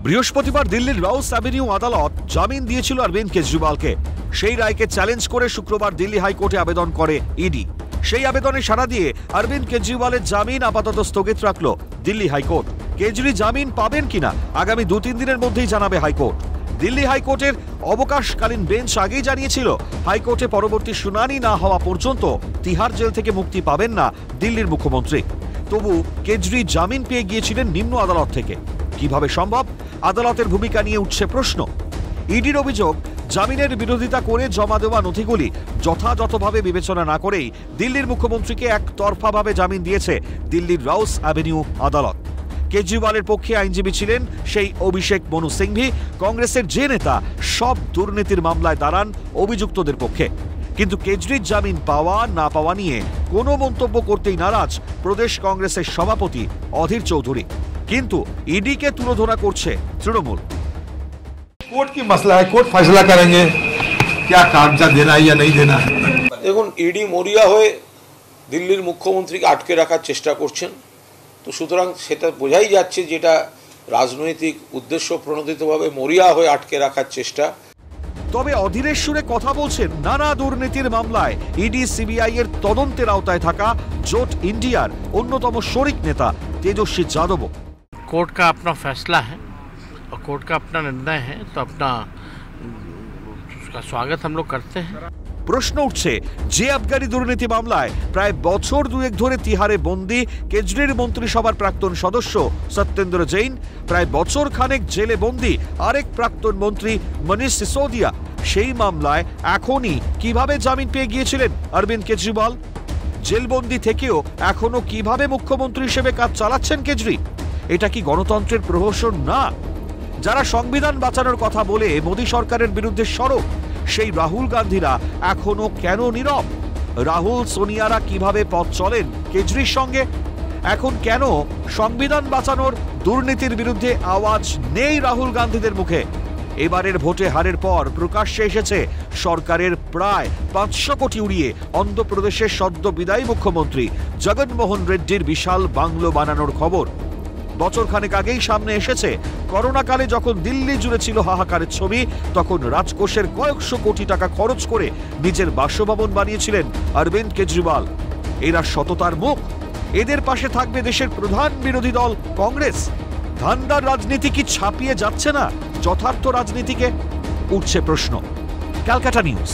বৃহস্পতিবার দিল্লির রাউস অ্যাভিনিউ আদালত জামিন দিয়েছিল অরবিন্দ কেজরিওয়ালকে। সেই রায়কে চ্যালেঞ্জ করে শুক্রবার দিল্লি হাইকোর্টে আবেদন করে ইডি। সেই আবেদনে সাড়া দিয়ে অরবিন্দ কেজরিওয়ালের জামিন আপাতত স্থগিত রাখল দিল্লি হাইকোর্ট। কেজরি জামিন পাবেন কিনা আগামী 2-3 দিনের মধ্যেই জানাবে হাইকোর্ট। দিল্লি হাইকোর্টের অবকাশকালীন বেঞ্চ আগেই জানিয়েছিল হাইকোর্টে পরবর্তী শুনানি না হওয়া পর্যন্ত তিহার জেল থেকে মুক্তি পাবেন না দিল্লির মুখ্যমন্ত্রী। তবু কেজরি জামিন পেয়ে গিয়েছিলেন নিম্ন আদালত থেকে। কিভাবে সম্ভব? আদালতের ভূমিকা নিয়ে উঠছে প্রশ্ন। ইডির অভিযোগ, জামিনের বিরোধিতা করে জমা দেওয়া নথিগুলি যথাযথভাবে বিবেচনা না করেই দিল্লির মুখ্যমন্ত্রীকে একতরফাভাবে জামিন দিয়েছে দিল্লির রাউস অ্যাভিনিউ আদালত। কেজরিওয়ালের পক্ষে আইনজীবী ছিলেন সেই অভিষেক মনু সিংভি। কংগ্রেসের যে নেতা সব দুর্নীতির মামলায় দাঁড়ান অভিযুক্তদের পক্ষে। কিন্তু কেজরির জামিন পাওয়া না পাওয়া নিয়ে কোনো মন্তব্য করতেই নারাজ প্রদেশ কংগ্রেসের সভাপতি অধীর চৌধুরী। কিন্তু ইডিকে তুলোধনা করছে তৃণমূল। कोर्ट की मसला है, कोर्ट फैसला करेंगे क्या कागजात देना है या नहीं देना है। দেখুন, ইডি মরিয়া হয়ে দিল্লির মুখ্যমন্ত্রীকে আটকে রাখার চেষ্টা করছেন। তো সুতরাং সেটা বোঝাই যাচ্ছে যেটা রাজনৈতিক উদ্দেশ্য প্রণোদিতভাবে মরিয়া হয়ে আটকে রাখার চেষ্টা। তবে অধীরের সুরে কথা বলছেন নানা দুর্নীতির মামলায় ইডি সিবিআই এর তদন্তের আওতায় থাকা জোট ইন্ডিয়ার অন্যতম শরিক নেতা তেজস্বী যাদব। कोर्ट का अपना फैसला है और कोर्ट का अपना निर्णय है, तो अपना उसका स्वागत हम लोग करते हैं। প্রশ্ন উঠছে, যে আবগারি দুর্নীতি মামলায় প্রায় বছর দুয়েক ধরে তিহারে বন্দী কেজরির মন্ত্রিসভার প্রাক্তন সদস্য সত্যেন্দ্র জৈন, প্রায় বছর খানেক জেলে বন্দী আরেক প্রাক্তন মন্ত্রী মনীষ সিসোদিয়া, সেই মামলায় এখনই কিভাবে জামিন পেয়ে গিয়েছিলেন অরবিন্দ কেজরিওয়াল? জেলবন্দি থেকেও এখনো কিভাবে মুখ্যমন্ত্রী হিসেবে কাজ চালাচ্ছেন কেজরি? এটা কি গণতন্ত্রের প্রহসন না? যারা সংবিধান বাঁচানোর কথা বলে মোদী সরকারের বিরুদ্ধে সরব, সেই রাহুল গান্ধীরা এখনো কেন নীরব? রাহুল সোনিয়ারা কিভাবে পথ চলেন কেজরির সঙ্গে? এখন কেন সংবিধান বাঁচানোর দুর্নীতির বিরুদ্ধে আওয়াজ নেই রাহুল গান্ধীদের মুখে? এবারের ভোটে হারের পর প্রকাশ্যে এসেছে সরকারের প্রায় 500 কোটি উড়িয়ে অন্ধ্রপ্রদেশের সদ্য বিদায়ী মুখ্যমন্ত্রী জগনমোহন রেড্ডির বিশাল বাংলো বানানোর খবর। বছর খানেক আগেই সামনে এসেছে করোনাকালে যখন দিল্লি জুড়ে ছিল হাহাকারের ছবি, তখন রাজকোষের কয়েকশো কোটি টাকা খরচ করে নিজের বাসভবন বানিয়েছিলেন অরবিন্দ কেজরিওয়াল। এরা সততার মুখ। এদের পাশে থাকবে দেশের প্রধান বিরোধী দল কংগ্রেস। ধান্দার রাজনীতি কি ছাপিয়ে যাচ্ছে না যথার্থ রাজনীতিকে? উঠছে প্রশ্ন। ক্যালকাটা নিউজ।